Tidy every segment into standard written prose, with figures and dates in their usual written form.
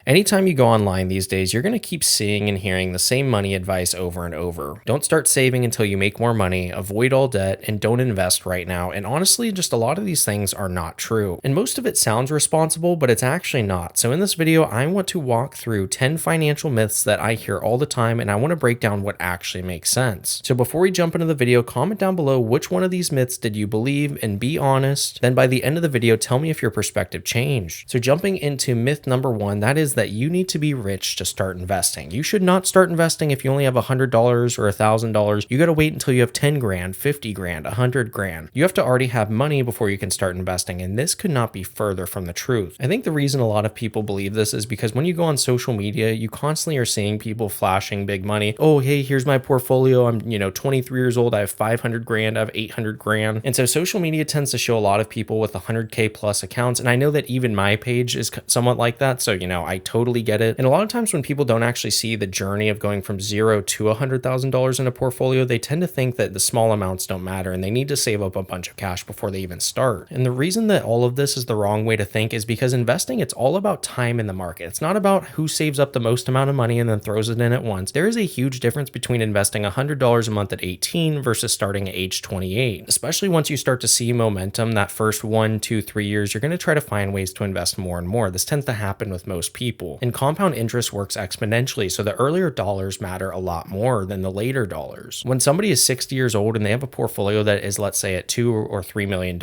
Anytime you go online these days, you're going to keep seeing and hearing the same money advice over and over. Don't start saving until you make more money, avoid all debt, and don't invest right now. And honestly, just a lot of these things are not true. And most of it sounds responsible, but it's actually not. So in this video, I want to walk through 10 financial myths that I hear all the time, and I want to break down what actually makes sense. So before we jump into the video, comment down below which one of these myths did you believe, and be honest. Then by the end of the video, tell me if your perspective changed. So jumping into myth number one, that is that you need to be rich to start investing. You should not start investing if you only have $100 or $1,000. You got to wait until you have 10 grand, 50 grand, 100 grand. You have to already have money before you can start investing, and this could not be further from the truth. I think the reason a lot of people believe this is because when you go on social media, you constantly are seeing people flashing big money. Oh, hey, here's my portfolio. I'm, 23 years old. I have 500 grand. I have 800 grand. And so social media tends to show a lot of people with 100K plus accounts. And I know that even my page is somewhat like that. So, I totally get it. And a lot of times when people don't actually see the journey of going from zero to $100,000 in a portfolio, they tend to think that the small amounts don't matter and they need to save up a bunch of cash before they even start. And the reason that all of this is the wrong way to think is because investing, it's all about time in the market. It's not about who saves up the most amount of money and then throws it in at once. There is a huge difference between investing $100 a month at 18 versus starting at age 28. Especially once you start to see momentum, that first 1, 2, 3 years, you're going to try to find ways to invest more and more. This tends to happen with most people. And compound interest works exponentially, so the earlier dollars matter a lot more than the later dollars. When somebody is 60 years old and they have a portfolio that is, let's say, at $2 or $3 million,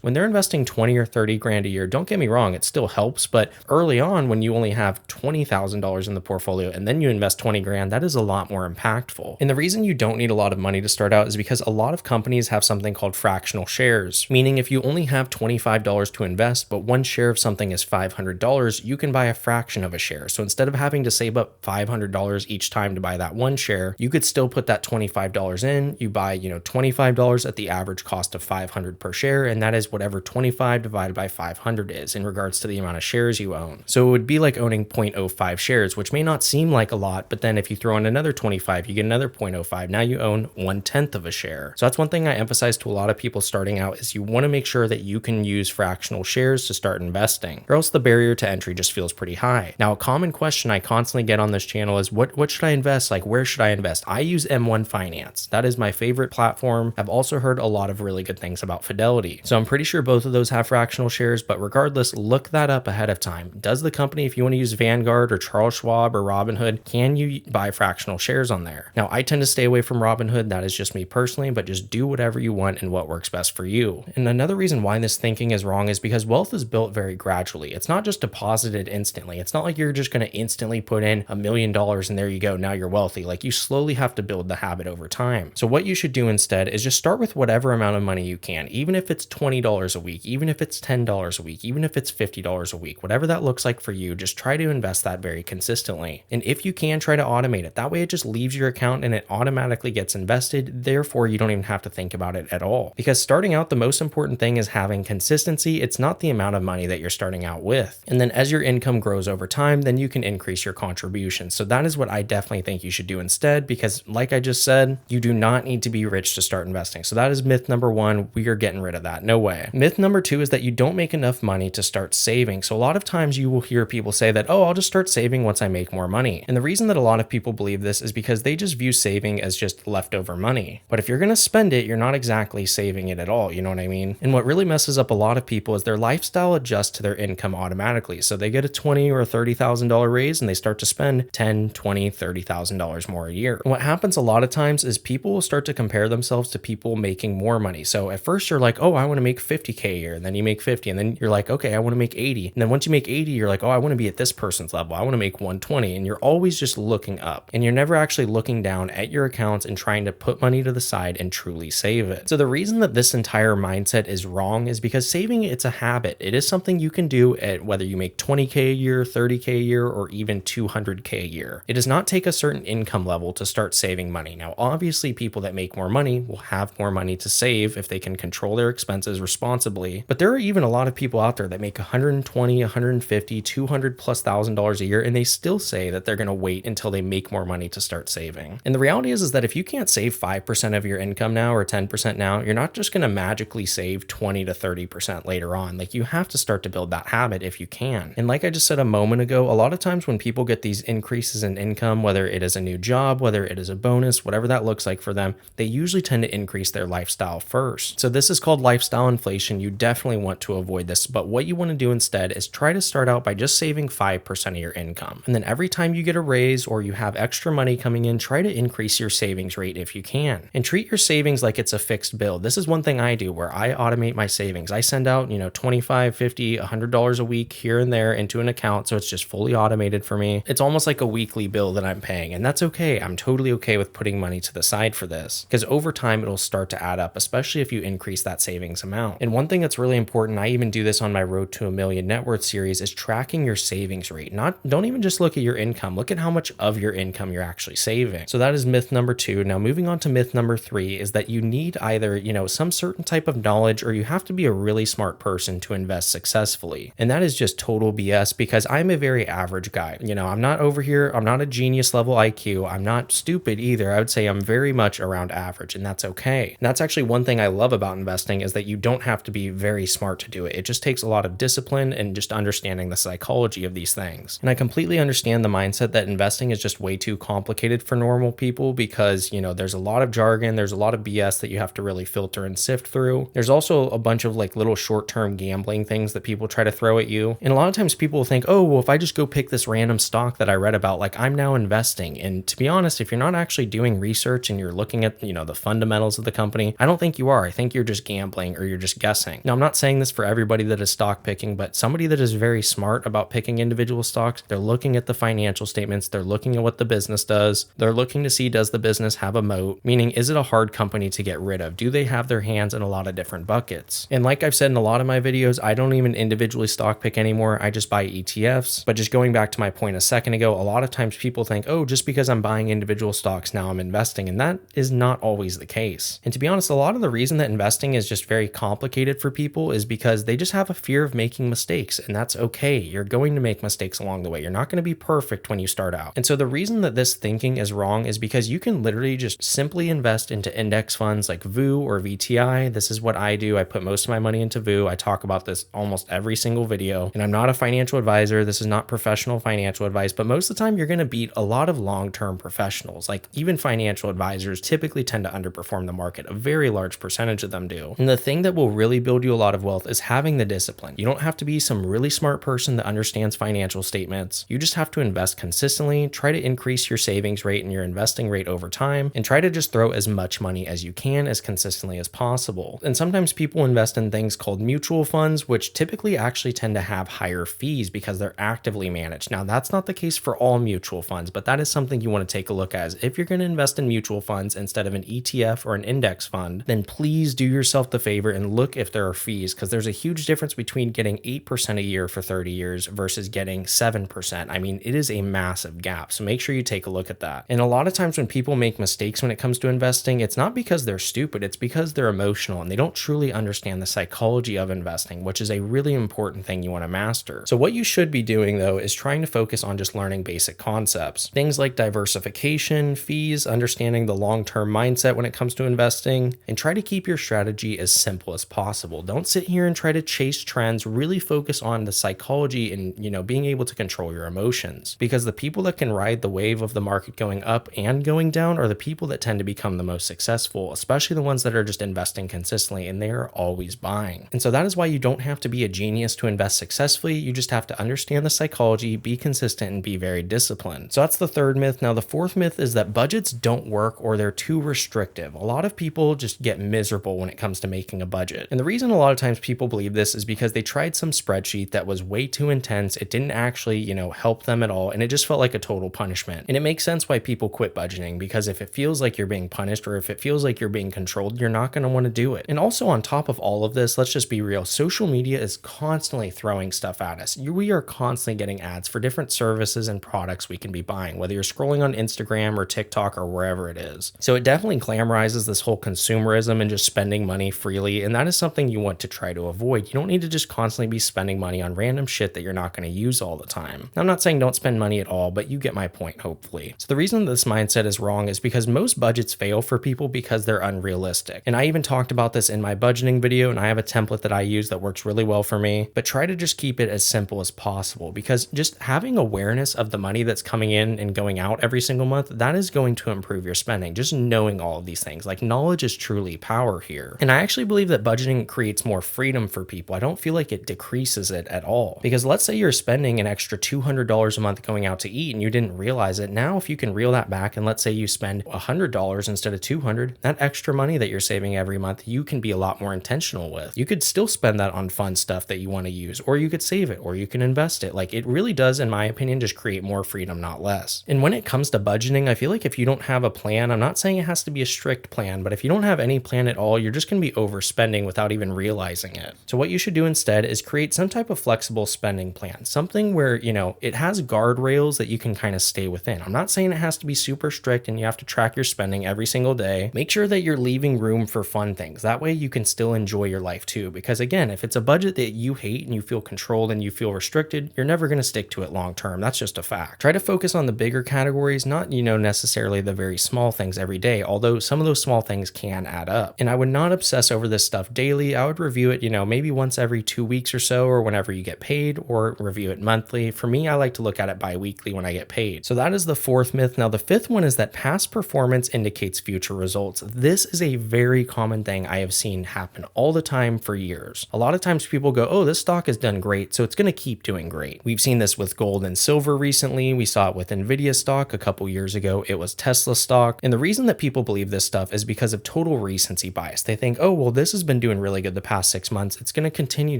when they're investing 20 or 30 grand a year, don't get me wrong, it still helps, but early on, when you only have $20,000 in the portfolio and then you invest 20 grand, that is a lot more impactful. And the reason you don't need a lot of money to start out is because a lot of companies have something called fractional shares, meaning if you only have $25 to invest, but one share of something is $500, you can buy a fraction of a share. So instead of having to save up $500 each time to buy that one share, you could still put that $25 in. You buy, $25 at the average cost of $500 per share, and that is whatever 25 divided by 500 is in regards to the amount of shares you own. So it would be like owning 0.05 shares, which may not seem like a lot, but then if you throw in another 25, you get another 0.05. Now you own 1/10 of a share. So that's one thing I emphasize to a lot of people starting out is you want to make sure that you can use fractional shares to start investing, or else the barrier to entry just feels pretty high. Now, a common question I constantly get on this channel is what should I invest? Like, where should I invest? I use M1 Finance. That is my favorite platform. I've also heard a lot of really good things about Fidelity. So I'm pretty sure both of those have fractional shares, but regardless, look that up ahead of time. Does the company, if you want to use Vanguard or Charles Schwab or Robinhood, can you buy fractional shares on there? Now, I tend to stay away from Robinhood. That is just me personally, but just do whatever you want and what works best for you. And another reason why this thinking is wrong is because wealth is built very gradually. It's not just deposited instantly. It's not like you're just going to instantly put in $1 million and there you go, now you're wealthy. Like, you slowly have to build the habit over time. So what you should do instead is just start with whatever amount of money you can, even if it's $20 a week, even if it's $10 a week, even if it's $50 a week, whatever that looks like for you, just try to invest that very consistently. And if you can, try to automate it. That way it just leaves your account and it automatically gets invested. Therefore, you don't even have to think about it at all. Because starting out, the most important thing is having consistency. It's not the amount of money that you're starting out with. And then as your income grows over time, then you can increase your contribution. So that is what I definitely think you should do instead, because like I just said, you do not need to be rich to start investing. So that is myth number one. We are getting rid of that. No way. Myth number two is that you don't make enough money to start saving. So a lot of times you will hear people say that, oh, I'll just start saving once I make more money. And the reason that a lot of people believe this is because they just view saving as just leftover money. But if you're going to spend it, you're not exactly saving it at all. You know what I mean? And what really messes up a lot of people is their lifestyle adjusts to their income automatically. So they get a $20,000 or $30,000 raise and they start to spend $10,000, $20,000, $30,000 more a year. And what happens a lot of times is people will start to compare themselves to people making more money. So at first you're like, oh, I want to make 50K a year. And then you make 50. And then you're like, okay, I want to make 80. And then once you make 80, you're like, oh, I want to be at this person's level. I want to make 120. And you're always just looking up. And you're never actually looking down at your accounts and trying to put money to the side and truly save it. So the reason that this entire mindset is wrong is because saving, it's a habit. It is something you can do at whether you make 20K a year, 30K a year, or even 200K a year. It does not take a certain income level to start saving money. Now, obviously, people that make more money will have more money to save if they can control their expenses responsibly. But there are even a lot of people out there that make 120, 150, 200 plus $1,000 a year, and they still say that they're going to wait until they make more money to start saving. And the reality is that if you can't save 5% of your income now or 10% now, you're not just going to magically save 20 to 30% later on. Like, you have to start to build that habit if you can. And like I just said a moment moment ago, a lot of times when people get these increases in income, whether it is a new job, whether it is a bonus, whatever that looks like for them, they usually tend to increase their lifestyle first. So this is called lifestyle inflation. You definitely want to avoid this, but what you want to do instead is try to start out by just saving 5% of your income. And then every time you get a raise or you have extra money coming in, try to increase your savings rate if you can. And treat your savings like it's a fixed bill. This is one thing I do where I automate my savings. I send out, $25, $50, $100 a week here and there into an account, so it's just fully automated for me. It's almost like a weekly bill that I'm paying, and that's okay. I'm totally okay with putting money to the side for this because over time it'll start to add up, especially if you increase that savings amount. And one thing that's really important, I even do this on my Road to a Million Net Worth series, is tracking your savings rate. Don't even just look at your income. Look at how much of your income you're actually saving. So that is myth number 2. Now moving on to myth number 3 is that you need either, some certain type of knowledge or you have to be a really smart person to invest successfully. And that is just total BS because I'm a very average guy. I'm not over here. I'm not a genius level IQ. I'm not stupid either. I would say I'm very much around average, and that's okay. And that's actually one thing I love about investing is that you don't have to be very smart to do it. It just takes a lot of discipline and just understanding the psychology of these things. And I completely understand the mindset that investing is just way too complicated for normal people because, there's a lot of jargon, there's a lot of BS that you have to really filter and sift through. There's also a bunch of little short-term gambling things that people try to throw at you. And a lot of times people will think, oh, well, if I just go pick this random stock that I read about, I'm now investing. And to be honest, if you're not actually doing research and you're looking at, the fundamentals of the company, I don't think you are. I think you're just gambling or you're just guessing. Now, I'm not saying this for everybody that is stock picking, but somebody that is very smart about picking individual stocks, they're looking at the financial statements, they're looking at what the business does, they're looking to see, does the business have a moat? Meaning, is it a hard company to get rid of? Do they have their hands in a lot of different buckets? And like I've said in a lot of my videos, I don't even individually stock pick anymore. I just buy ETFs. But just going back to my point a second ago, a lot of times people think, oh, just because I'm buying individual stocks, now I'm investing. And that is not always the case. And to be honest, a lot of the reason that investing is just very complicated for people is because they just have a fear of making mistakes. And that's okay. You're going to make mistakes along the way. You're not going to be perfect when you start out. And so the reason that this thinking is wrong is because you can literally just simply invest into index funds like VU or VTI. This is what I do. I put most of my money into VU. I talk about this almost every single video. And I'm not a financial advisor. This is not professional financial advice, but most of the time you're going to beat a lot of long-term professionals. Even financial advisors typically tend to underperform the market. A very large percentage of them do. And the thing that will really build you a lot of wealth is having the discipline. You don't have to be some really smart person that understands financial statements. You just have to invest consistently, try to increase your savings rate and your investing rate over time, and try to just throw as much money as you can as consistently as possible. And sometimes people invest in things called mutual funds, which typically actually tend to have higher fees because they're actively managed. Now, that's not the case for all mutual funds, but that is something you want to take a look at. If you're going to invest in mutual funds instead of an ETF or an index fund, then please do yourself the favor and look if there are fees, because there's a huge difference between getting 8% a year for 30 years versus getting 7%. I mean, it is a massive gap. So make sure you take a look at that. And a lot of times when people make mistakes when it comes to investing, it's not because they're stupid, it's because they're emotional and they don't truly understand the psychology of investing, which is a really important thing you want to master. So what you should be doing though is trying to focus on just learning basic concepts. Things like diversification, fees, understanding the long-term mindset when it comes to investing, and try to keep your strategy as simple as possible. Don't sit here and try to chase trends. Really focus on the psychology and, being able to control your emotions, because the people that can ride the wave of the market going up and going down are the people that tend to become the most successful, especially the ones that are just investing consistently and they are always buying. And so that is why you don't have to be a genius to invest successfully. You just have to understand the psychology, be consistent, and be very disciplined. So that's the third myth. Now, the fourth myth is that budgets don't work or they're too restrictive. A lot of people just get miserable when it comes to making a budget. And the reason a lot of times people believe this is because they tried some spreadsheet that was way too intense. It didn't actually, help them at all. And it just felt like a total punishment. And it makes sense why people quit budgeting, because if it feels like you're being punished or if it feels like you're being controlled, you're not going to want to do it. And also on top of all of this, let's just be real. Social media is constantly throwing stuff at us. We are constantly getting ads for different services and products we can be buying, whether you're scrolling on Instagram or TikTok or wherever it is. So it definitely glamorizes this whole consumerism and just spending money freely. And that is something you want to try to avoid. You don't need to just constantly be spending money on random shit that you're not going to use all the time. I'm not saying don't spend money at all, but you get my point, hopefully. So the reason this mindset is wrong is because most budgets fail for people because they're unrealistic. And I even talked about this in my budgeting video, and I have a template that I use that works really well for me, but try to just keep it as simple as possible. possible, because just having awareness of the money that's coming in and going out every single month, that is going to improve your spending. Just knowing all of these things, like knowledge is truly power here. And I actually believe that budgeting creates more freedom for people. I don't feel like it decreases it at all, because let's say you're spending an extra $200 a month going out to eat and you didn't realize it. Now, if you can reel that back and let's say you spend $100 instead of $200, that extra money that you're saving every month, you can be a lot more intentional with. You could still spend that on fun stuff that you want to use, or you could save it, or you can invest it. Like, it really does, in my opinion, just create more freedom, not less. And when it comes to budgeting, I feel like if you don't have a plan, I'm not saying it has to be a strict plan, but if you don't have any plan at all, you're just going to be overspending without even realizing it. So what you should do instead is create some type of flexible spending plan, something where, it has guardrails that you can kind of stay within. I'm not saying it has to be super strict and you have to track your spending every single day. Make sure that you're leaving room for fun things. That way you can still enjoy your life too. Because again, if it's a budget that you hate and you feel controlled and you feel restricted, you're never going to stick to it long term. That's just a fact. Try to focus on the bigger categories, not, necessarily the very small things every day, although some of those small things can add up. And I would not obsess over this stuff daily. I would review it, maybe once every 2 weeks or so, or whenever you get paid, or review it monthly. For me, I like to look at it bi-weekly when I get paid. So that is the fourth myth. Now, the fifth one is that past performance indicates future results. This is a very common thing I have seen happen all the time for years. A lot of times people go, oh, this stock has done great, so it's going to keep doing great. We've seen this with gold and silver recently. We saw it with Nvidia stock a couple years ago. It was Tesla stock. And the reason that people believe this stuff is because of total recency bias. They think, oh, well, this has been doing really good the past 6 months. It's going to continue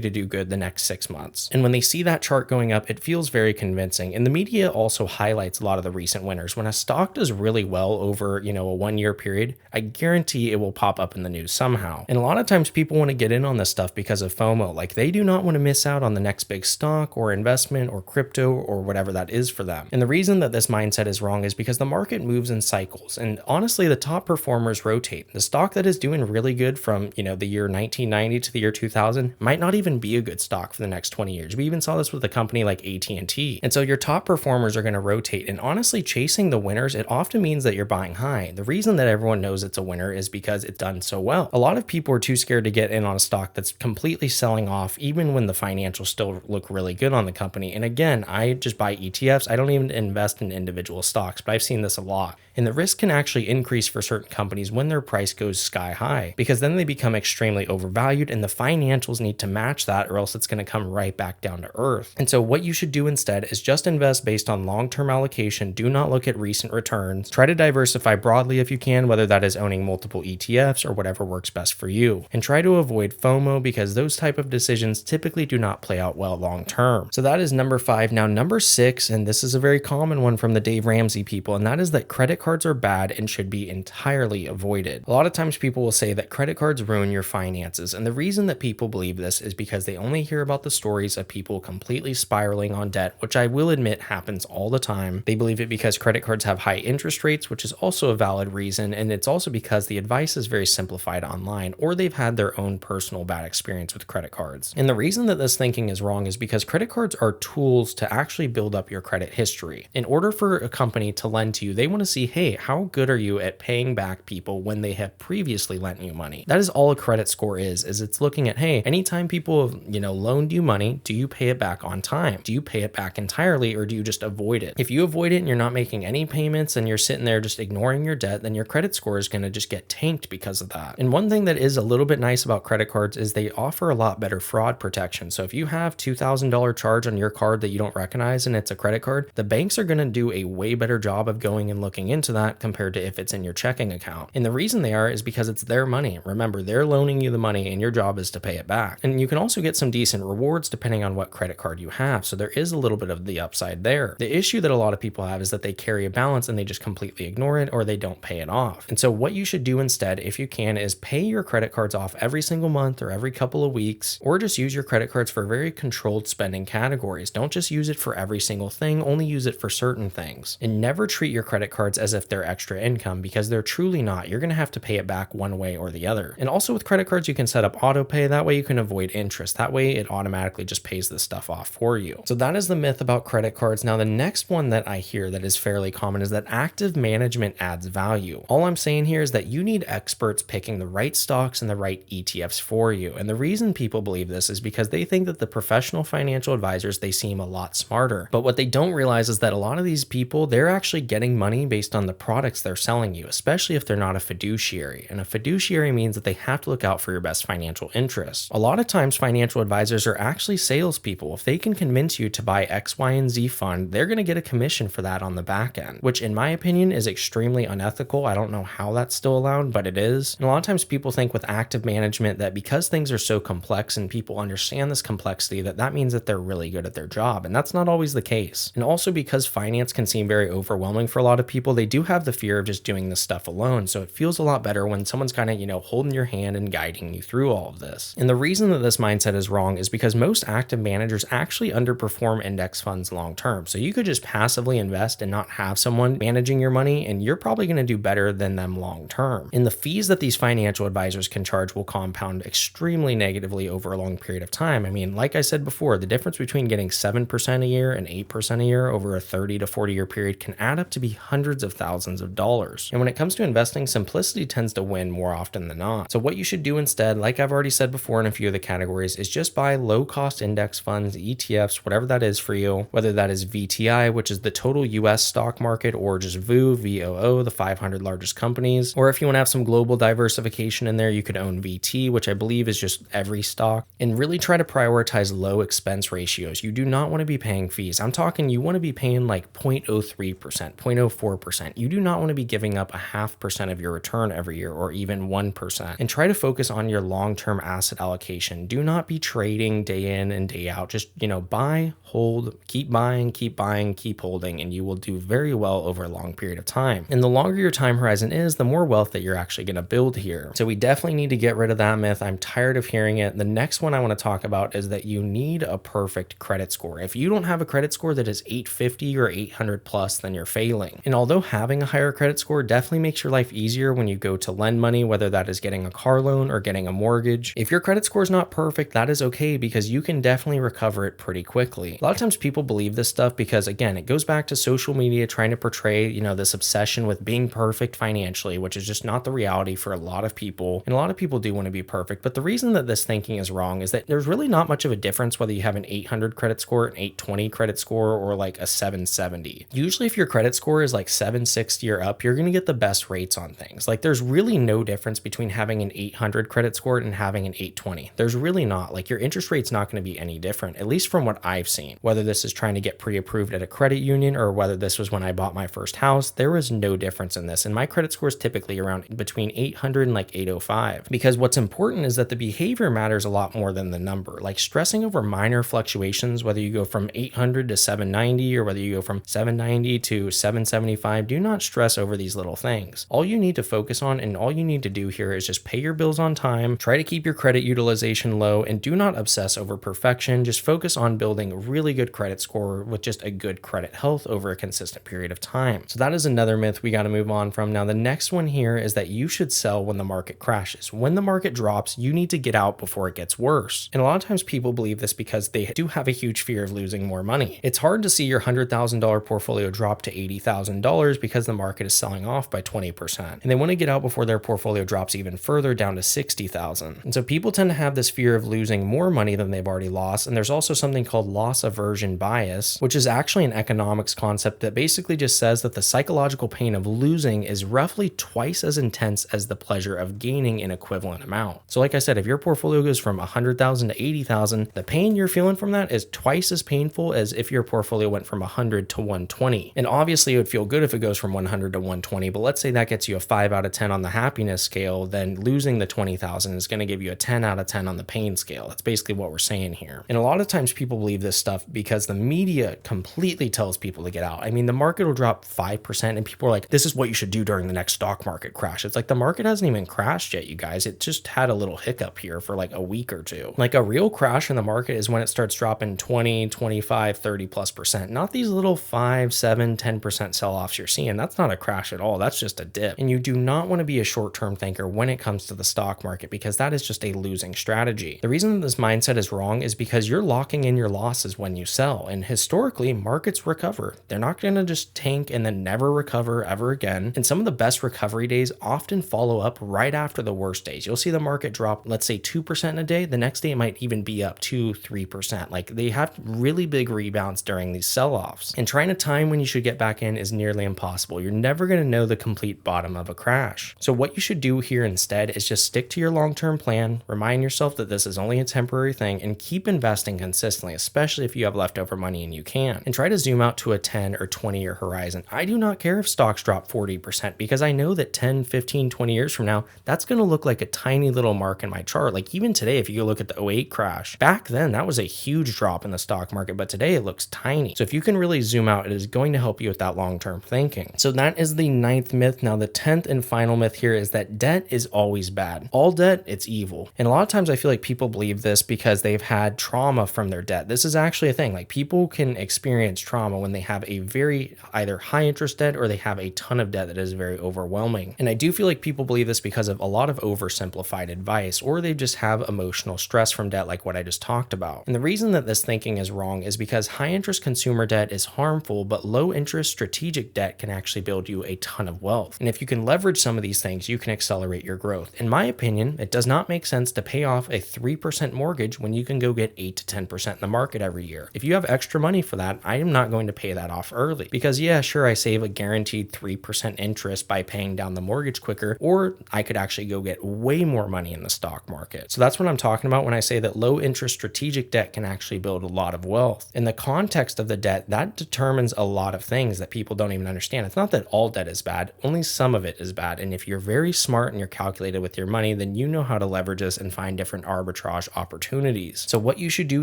to do good the next 6 months. And when they see that chart going up, it feels very convincing. And the media also highlights a lot of the recent winners. When a stock does really well over, a 1 year period, I guarantee it will pop up in the news somehow. And a lot of times people want to get in on this stuff because of FOMO. Like, they do not want to miss out on the next big stock or investment or crypto or whatever that is for them. And the reason that this mindset is wrong is because the market moves in cycles. And honestly, the top performers rotate. The stock that is doing really good from, the year 1990 to the year 2000 might not even be a good stock for the next 20 years. We even saw this with a company like AT&T. And so your top performers are going to rotate. And honestly, chasing the winners, it often means that you're buying high. The reason that everyone knows it's a winner is because it's done so well. A lot of people are too scared to get in on a stock that's completely selling off, even when the financials still look really good on the company. And again, I just buy ETFs. I don't even invest in individual stocks, but I've seen this a lot. And the risk can actually increase for certain companies when their price goes sky high, because then they become extremely overvalued and the financials need to match that, or else it's going to come right back down to earth. And so what you should do instead is just invest based on long-term allocation. Do not look at recent returns. Try to diversify broadly if you can, whether that is owning multiple ETFs or whatever works best for you. And try to avoid FOMO, because those type of decisions typically do not play out well long-term. So that is number 5. Now, number 6, and this is a very common one from the Dave Ramsey people, and that is that credit cards are bad and should be entirely avoided. A lot of times people will say that credit cards ruin your finances, and the reason that people believe this is because they only hear about the stories of people completely spiraling on debt, which I will admit happens all the time. They believe it because credit cards have high interest rates, which is also a valid reason, and it's also because the advice is very simplified online, or they've had their own personal bad experience with credit cards. And the reason that this thinking is wrong is because credit cards are tools to actually build up your credit history. In order for a company to lend to you, they want to see, hey, how good are you at paying back people when they have previously lent you money? That is all a credit score is it's looking at, hey, anytime people have, loaned you money, do you pay it back on time? Do you pay it back entirely, or do you just avoid it? If you avoid it and you're not making any payments and you're sitting there just ignoring your debt, then your credit score is going to just get tanked because of that. And one thing that is a little bit nice about credit cards is they offer a lot better fraud protection. So if you have $2,000 charge on your card that you don't recognize and it's a credit card, the banks are going to do a way better job of going and looking into that compared to if it's in your checking account. And the reason they are is because it's their money. Remember, they're loaning you the money and your job is to pay it back. And you can also get some decent rewards depending on what credit card you have. So there is a little bit of the upside there. The issue that a lot of people have is that they carry a balance and they just completely ignore it, or they don't pay it off. And so what you should do instead, if you can, is pay your credit cards off every single month or every couple of weeks, or just use your credit cards for very controlled spending categories. Don't just use it for every single thing, only use it for certain things. And never treat your credit cards as if they're extra income because they're truly not. You're going to have to pay it back one way or the other. And also with credit cards, you can set up auto pay. That way you can avoid interest. That way it automatically just pays this stuff off for you. So that is the myth about credit cards. Now, the next one that I hear that is fairly common is that active management adds value. All I'm saying here is that you need experts picking the right stocks and the right ETFs for you. And the reason people believe this is because they think that the professional financial advisors, they seem a lot smarter. But what they don't realize is that a lot of these people, they're actually getting money based on the products they're selling you, especially if they're not a fiduciary. And a fiduciary means that they have to look out for your best financial interests. A lot of times financial advisors are actually salespeople. If they can convince you to buy X, Y, and Z fund, they're going to get a commission for that on the back end, which in my opinion is extremely unethical. I don't know how that's still allowed, but it is. And a lot of times people think with active management that because things are so complex and people understand this complexity, that means that they're really good at their job. And that's not always the case. And also because finance can seem very overwhelming for a lot of people, they do have the fear of just doing this stuff alone. So it feels a lot better when someone's kind of, holding your hand and guiding you through all of this. And the reason that this mindset is wrong is because most active managers actually underperform index funds long term. So you could just passively invest and not have someone managing your money, and you're probably going to do better than them long term. And the fees that these financial advisors can charge will compound extremely negatively over a long period of time. I mean, like I said before, the difference between getting 7% a year and 8% a year over a 30 to 40 year period can add up to be hundreds of thousands of dollars. And when it comes to investing, simplicity tends to win more often than not. So what you should do instead, like I've already said before in a few of the categories, is just buy low cost index funds, ETFs, whatever that is for you, whether that is VTI, which is the total US stock market, or just VOO, the 500 largest companies. Or if you want to have some global diversification in there, you could own VT, which I believe is just every stock, and really try to prioritize low expense ratios. You do not want to be paying fees. I'm talking you want to be paying like 0.03%, 0.04%. You do not want to be giving up a 0.5% of your return every year or even 1%. And try to focus on your long-term asset allocation. Do not be trading day in and day out. Just, buy, hold, keep buying, keep holding, and you will do very well over a long period of time. And the longer your time horizon is, the more wealth that you're actually going to build here. So we definitely need to get rid of that myth. I'm tired of hearing it. The next one I want to talk about is that you need a perfect credit score. If you don't have a credit score that is 850 or 800 plus, then you're failing. And although having a higher credit score definitely makes your life easier when you go to lend money, whether that is getting a car loan or getting a mortgage, if your credit score is not perfect, that is okay because you can definitely recover it pretty quickly. A lot of times people believe this stuff because, again, it goes back to social media trying to portray, this obsession with being perfect financially, which is just not the reality for a lot of people. And a lot of people do want to be perfect. But the reason that this thinking is wrong is that there's really not much of a difference whether you have an 800 credit score, an 820 credit score, or like a 770. Usually if your credit score is like 760 or up, you're going to get the best rates on things. Like there's really no difference between having an 800 credit score and having an 820. There's really not. Like your interest rate's not going to be any different, at least from what I've seen. Whether this is trying to get pre-approved at a credit union or whether this was when I bought my first house, there was no difference in this. And my credit score is typically around between 800 and like 805. Because what's important is that the behavior matters a lot more than the number. Like stressing over minor fluctuations, whether you go from 800 to 790 or whether you go from 790 to 775, do not stress over these little things. All you need to focus on and all you need to do here is just pay your bills on time, try to keep your credit utilization low, and do not obsess over perfection. Just focus on building a really good credit score with just a good credit health over a consistent period of time. So that is another myth we got to move on from. Now, the next one here is that you should sell when the market crashes. When the market drops, you need to get out before it gets worse. And a lot of times people believe this because they do have a huge fear of losing more money. It's hard to see your $100,000 portfolio drop to $80,000 because the market is selling off by 20%. And they want to get out before their portfolio drops even further down to $60,000. And so people tend to have this fear of losing more money than they've already lost. And there's also something called loss aversion bias, which is actually an economics concept that basically just says that the psychological pain of losing is roughly twice as intense as the pleasure of gaining an equivalent amount. So like I said, if your portfolio goes from 100,000 to 80,000, the pain you're feeling from that is twice as painful as if your portfolio went from 100 to 120. And obviously it would feel good if it goes from 100 to 120, but let's say that gets you a 5 out of 10 on the happiness scale, then losing the 20,000 is going to give you a 10 out of 10 on the pain scale. That's basically what we're saying here. And a lot of times people believe this stuff because the media completely tells people to get out. I mean, the market will drop 5% and people are like, this is what you should do during the next stock market crash. It's like the market hasn't even crashed yet, you guys. It just had a little hiccup here for like a week or two. Like a real crash in the market is when it starts dropping 20, 25, 30+%, not these little 5, 7, 10% sell-offs you're seeing, that's not a crash at all. That's just a dip. And you do not want to be a short-term thinker when it comes to the stock market, because that is just a losing strategy. The reason that this mindset is wrong is because you're locking in your losses when you sell. And historically, markets recover. They're not going to just tank and then never recover ever again. And some of the best recovery days often follow up right after the worst days. You'll see the market drop, let's say 2% in a day. The next day it might even be up 2-3%. Like, they have really big rebounds during these sell-offs. And trying to time when you should get back in is nearly impossible. You're never going to know the complete bottom of a crash. So what you should do here instead is just stick to your long-term plan, remind yourself that this is only a temporary thing, and keep investing consistently, especially if you have leftover money and you can. And try to zoom out to a 10 or 20-year horizon. I do not care if stocks drop 40%, because I know that 10, 15, 20 years from now, that's going to look like a tiny little mark in my chart. Like, even today, if you look at the '08 crash, back then that was a huge drop in the stock market, but today it looks tiny. So if you can really zoom out, it is going to help you with that long-term thinking. So that is the 9th myth. Now the 10th and final myth here is that debt is always bad. All debt, it's evil. And a lot of times I feel like people believe this because they've had trauma from their debt. This is actually a thing. Like, people can experience trauma when they have a very either high interest debt or they have a ton of debt that is very overwhelming. And I do feel like people believe this because of a lot of oversimplified advice, or they just have emotional stress from debt, like what I just talked about. And the reason that this thinking is wrong is because high interest consumer debt is harmful, but low interest strategic debt can actually build you a ton of wealth. And if you can leverage some of these things, you can accelerate your growth. In my opinion, it does not make sense to pay off a 3% mortgage when you can go get 8 to 10% in the market every year. If you have extra money for that, I am not going to pay that off early, because yeah, sure, I save a guaranteed 3% interest by paying down the mortgage quicker, or I could actually go get way more money in the stock market. So that's what I'm talking about when I say that low interest strategic debt can actually build a lot of wealth. In the context of the debt, that determines a lot of things that people don't even understand. It's not that all debt is bad, only some of it is bad. And if you're very smart and you're calculated with your money, then you know how to leverage this and find different arbitrage opportunities. So what you should do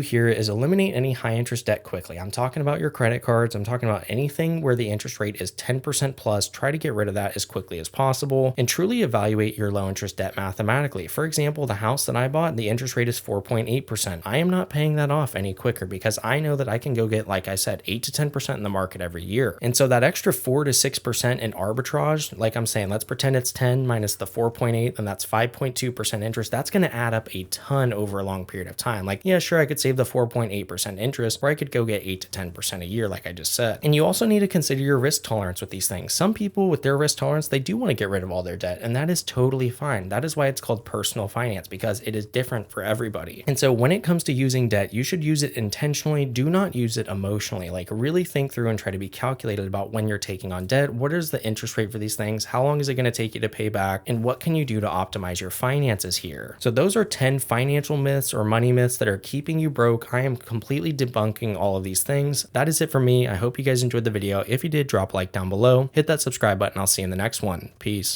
here is eliminate any high interest debt quickly. I'm talking about your credit cards. I'm talking about anything where the interest rate is 10% plus. Try to get rid of that as quickly as possible and truly evaluate your low interest debt mathematically. For example, the house that I bought, the interest rate is 4.8%. I am not paying that off any quicker because I know that I can go get, like I said, 8 to 10% in the market every year. And so that extra 4 to 6% in arbitrage, like I'm saying, let's pretend it's 10 minus the 4.8, and that's 5.2% interest. That's going to add up a ton over a long period of time. Like, yeah, sure, I could save the 4.8% interest, or I could go get 8 to 10% a year, like I just said. And you also need to consider your risk tolerance with these things. Some people with their risk tolerance, they do want to get rid of all their debt, and that is totally fine. That is why it's called personal finance, because it is different for everybody. And so when it comes to using debt, you should use it intentionally. Do not use it emotionally. Like, really think through and try to be calculated about when you're taking on debt. What is the interest rate for these things? How long is it going to take you to pay back? And what can you do to optimize your finances here? So those are 10 financial myths or money myths that are keeping you broke. I am completely debunking all of these things. That is it for me. I hope you guys enjoyed the video. If you did, drop a like down below, hit that subscribe button. I'll see you in the next one. Peace.